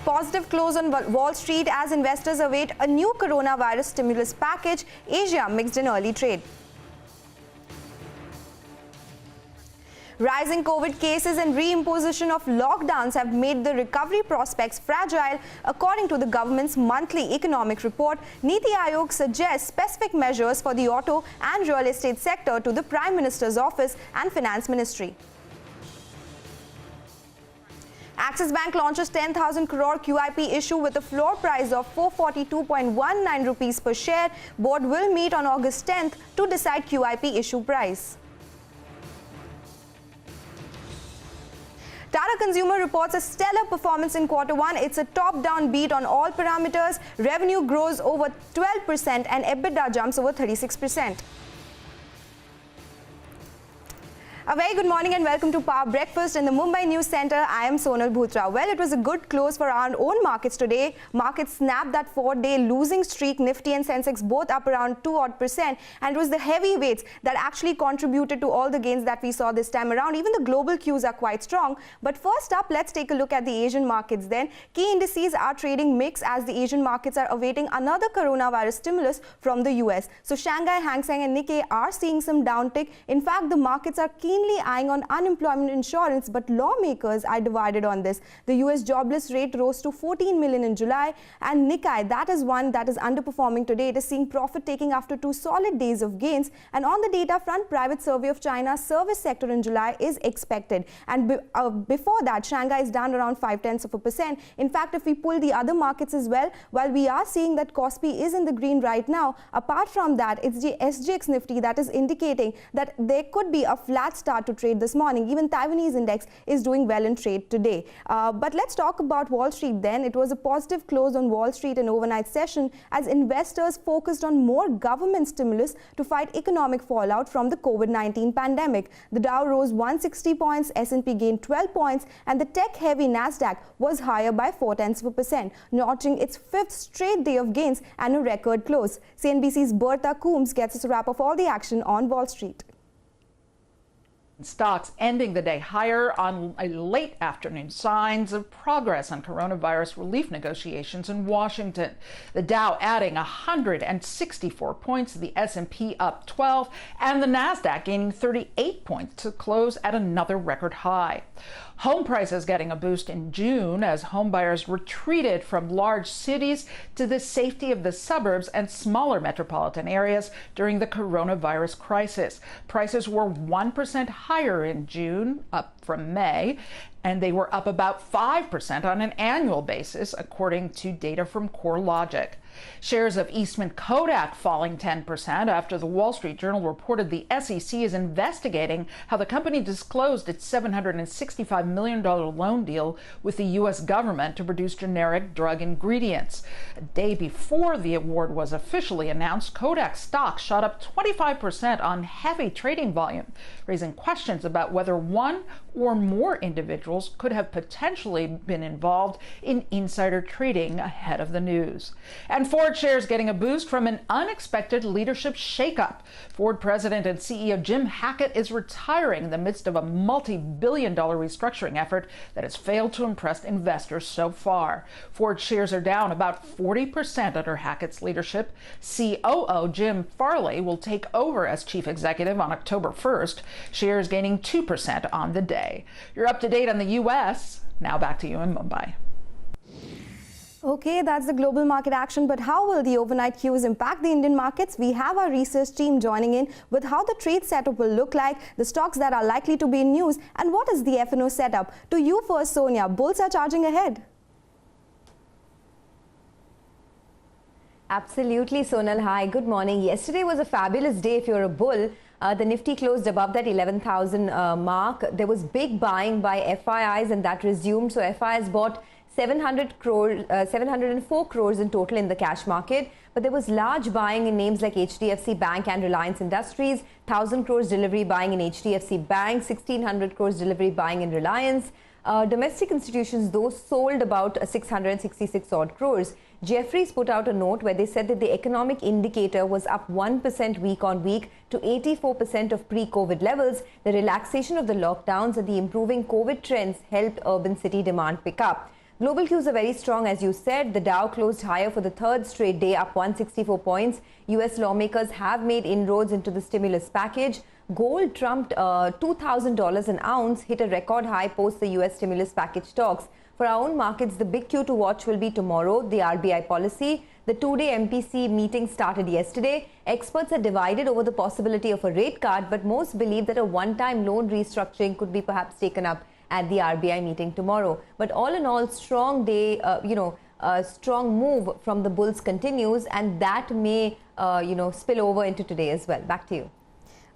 Positive close on Wall Street as investors await a new coronavirus stimulus package. Asia mixed in early trade. Rising COVID cases and reimposition of lockdowns have made the recovery prospects fragile. According to the government's monthly economic report, Niti Aayog suggests specific measures for the auto and real estate sector to the Prime Minister's office and Finance Ministry. Axis Bank launches 10,000 crore QIP issue with a floor price of 442.19 rupees per share. Board will meet on August 10th to decide QIP issue price. Tata Consumer reports a stellar performance in Q1. It's a top-down beat on all parameters. Revenue grows over 12% and EBITDA jumps over 36%. A very good morning and welcome to Power Breakfast in the Mumbai News Centre. I am Sonal Bhutra. Well, it was a good close for our own markets today. Markets snapped that 4-day losing streak. Nifty and Sensex both up around 2% and it was the heavyweights that actually contributed to all the gains that we saw this time around. Even the global cues are quite strong. But first up, let's take a look at the Asian markets then. Key indices are trading mixed as the Asian markets are awaiting another coronavirus stimulus from the US. So Shanghai, Hang Seng and Nikkei are seeing some downtick. In fact, the markets are keenly eyeing on unemployment insurance, but lawmakers are divided on this. The US jobless rate rose to 14 million in July, and Nikkei, that is one that is underperforming today. It is seeing profit taking after 2 solid days of gains. And on the data front, private survey of China's service sector in July is expected. And before that, Shanghai is down around 0.5%. In fact, if we pull the other markets as well, while we are seeing that Kospi is in the green right now, apart from that, it's the SGX Nifty that is indicating that there could be a flat start to trade this morning. Even Taiwanese index is doing well in trade today. But let's talk about Wall Street then. It was a positive close on Wall Street in overnight session as investors focused on more government stimulus to fight economic fallout from the COVID-19 pandemic. The Dow rose 160 points, S&P gained 12 points, and the tech-heavy Nasdaq was higher by 0.4%, notching its 5th straight day of gains and a record close. CNBC's Bertha Coombs gets us a wrap of all the action on Wall Street. Stocks ending the day higher on a late afternoon signs of progress on coronavirus relief negotiations in Washington. The Dow adding 164 points, the S&P up 12, and the Nasdaq gaining 38 points to close at another record high. Home prices getting a boost in June as homebuyers retreated from large cities to the safety of the suburbs and smaller metropolitan areas during the coronavirus crisis. Prices were 1% higher in June, up from May, and they were up about 5% on an annual basis, according to data from CoreLogic. Shares of Eastman Kodak falling 10% after the Wall Street Journal reported the SEC is investigating how the company disclosed its $765 million loan deal with the U.S. government to produce generic drug ingredients. A day before the award was officially announced, Kodak stock shot up 25% on heavy trading volume, raising questions about whether one or more individuals could have potentially been involved in insider trading ahead of the news. And Ford shares getting a boost from an unexpected leadership shakeup. Ford president and CEO Jim Hackett is retiring in the midst of a multi-billion-dollar restructuring effort that has failed to impress investors so far. Ford shares are down about 40% under Hackett's leadership. COO Jim Farley will take over as chief executive on October 1st. Shares gaining 2% on the day. You're up to date on the U.S. Now back to you in Mumbai. Okay, that's the global market action, but how will the overnight cues impact the Indian markets? We have our research team joining in with how the trade setup will look like, the stocks that are likely to be in news, and what is the F&O setup. To you first, Sonia. Bulls are charging ahead. Absolutely, Sonal. Hi, good morning. Yesterday was a fabulous day if you're a bull. The Nifty closed above that 11,000 mark. There was big buying by FIIs and that resumed. So FIIs bought 704 crores in total in the cash market. But there was large buying in names like HDFC Bank and Reliance Industries, 1,000 crores delivery buying in HDFC Bank, 1,600 crores delivery buying in Reliance. Domestic institutions, though, sold about 666 odd crores. Jefferies put out a note where they said that the economic indicator was up 1% week on week to 84% of pre-COVID levels. The relaxation of the lockdowns and the improving COVID trends helped urban city demand pick up. Global cues are very strong, as you said. The Dow closed higher for the third straight day, up 164 points. US lawmakers have made inroads into the stimulus package. Gold trumped $2,000 an ounce, hit a record high post the US stimulus package talks. For our own markets, the big cue to watch will be tomorrow, the RBI policy. The two-day MPC meeting started yesterday. Experts are divided over the possibility of a rate cut, but most believe that a one-time loan restructuring could be perhaps taken up at the RBI meeting tomorrow. But all in all, strong day, a strong move from the bulls continues, and that may, spill over into today as well. Back to you.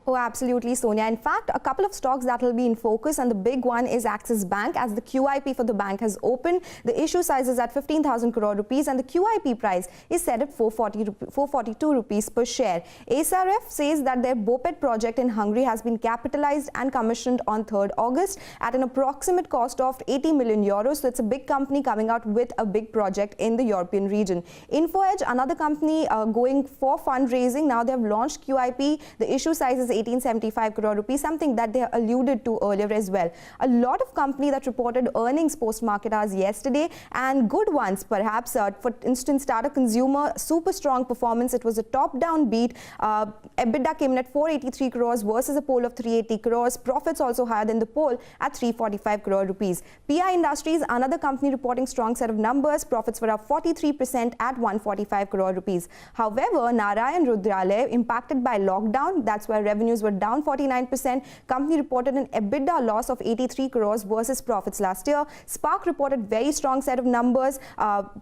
Oh, absolutely, Sonia. In fact, a couple of stocks that will be in focus, and the big one is Axis Bank, as the QIP for the bank has opened. The issue size is at 15,000 crore rupees, and the QIP price is set at 442 rupees per share. SRF says that their BOPET project in Hungary has been capitalized and commissioned on 3rd August at an approximate cost of 80 million euros. So it's a big company coming out with a big project in the European region. InfoEdge, another company going for fundraising. Now they have launched QIP. The issue size is 1875 crore rupees, something that they alluded to earlier as well. A lot of companies that reported earnings post-market hours yesterday, and good ones perhaps. For instance, Tata Consumer, super strong performance. It was a top-down beat. EBITDA came in at 483 crores versus a poll of 380 crores. Profits also higher than the poll at 345 crore rupees. PI Industries, another company reporting strong set of numbers. Profits were up 43% at 145 crore rupees. However, Narayan Rudralaya impacted by lockdown. That's why revenues were down 49%. Company reported an EBITDA loss of 83 crores versus profits last year. Spark reported very strong set of numbers.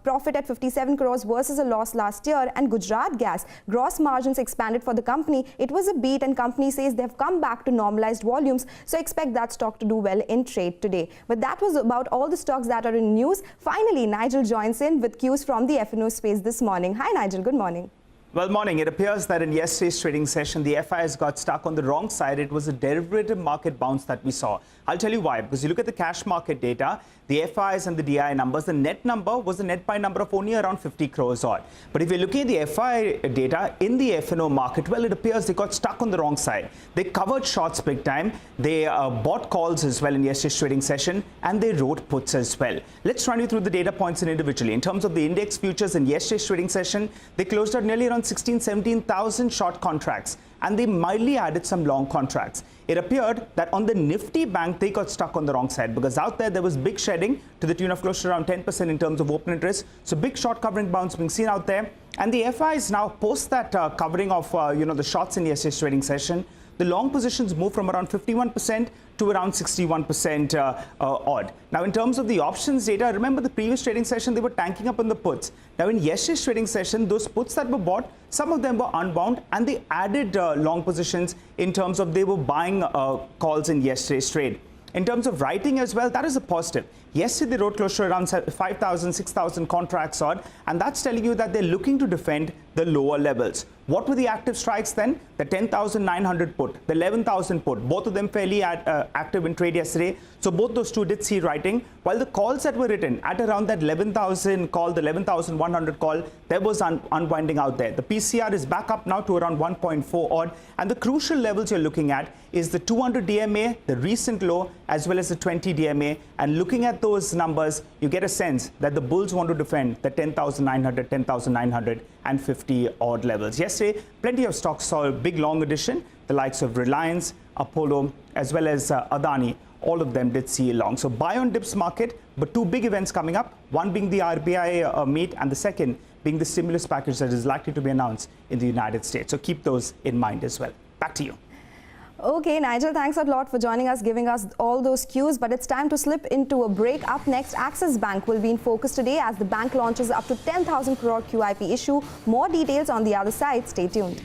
Profit at 57 crores versus a loss last year. And Gujarat Gas, gross margins expanded for the company. It was a beat, and company says they've come back to normalized volumes. So expect that stock to do well in trade today. But that was about all the stocks that are in news. Finally, Nigel joins in with cues from the F&O space this morning. Hi, Nigel. Good morning. Well, morning. It appears that in yesterday's trading session, the FIs got stuck on the wrong side. It was a derivative market bounce that we saw. I'll tell you why. Because you look at the cash market data, the FIs and the DI numbers, the net number was a net buy number of only around 50 crores odd. But if you're looking at the FI data in the F&O market, well, it appears they got stuck on the wrong side. They covered shorts big time. They bought calls as well in yesterday's trading session, and they wrote puts as well. Let's run you through the data points individually. In terms of the index futures in yesterday's trading session, they closed out nearly around 17,000 short contracts, and they mildly added some long contracts. It appeared that on the Nifty Bank, they got stuck on the wrong side, because out there was big shedding to the tune of close to around 10% in terms of open interest. So big short covering bounce being seen out there. And the FIs now post that covering of the shorts in yesterday's trading session, the long positions move from around 51% to around 61% odd. Now, in terms of the options data, remember the previous trading session, they were tanking up on the puts. Now, in yesterday's trading session, those puts that were bought, some of them were unbound, and they added long positions in terms of they were buying calls in yesterday's trade. In terms of writing as well, that is a positive. Yesterday, they wrote close to around 5,000, 6,000 contracts odd, and that's telling you that they're looking to defend the lower levels. What were the active strikes then? The 10,900 put, the 11,000 put, both of them fairly active in trade yesterday. So both those two did see writing, while the calls that were written at around that 11,000 call, the 11,100 call, there was unwinding out there. The PCR is back up now to around 1.4 odd, and the crucial levels you're looking at is the 200 DMA, the recent low, as well as the 20 DMA. And looking at those numbers, you get a sense that the bulls want to defend the 10,900, 10,950 odd levels. Yesterday, plenty of stocks saw a big long addition. The likes of Reliance, Apollo, as well as Adani, all of them did see a long. So buy on dips market, but two big events coming up, one being the RBI meet, and the second being the stimulus package that is likely to be announced in the United States. So keep those in mind as well. Back to you. Okay, Nigel, thanks a lot for joining us, giving us all those cues. But it's time to slip into a break. Up next, Axis Bank will be in focus today as the bank launches up to 10,000 crore QIP issue. More details on the other side. Stay tuned.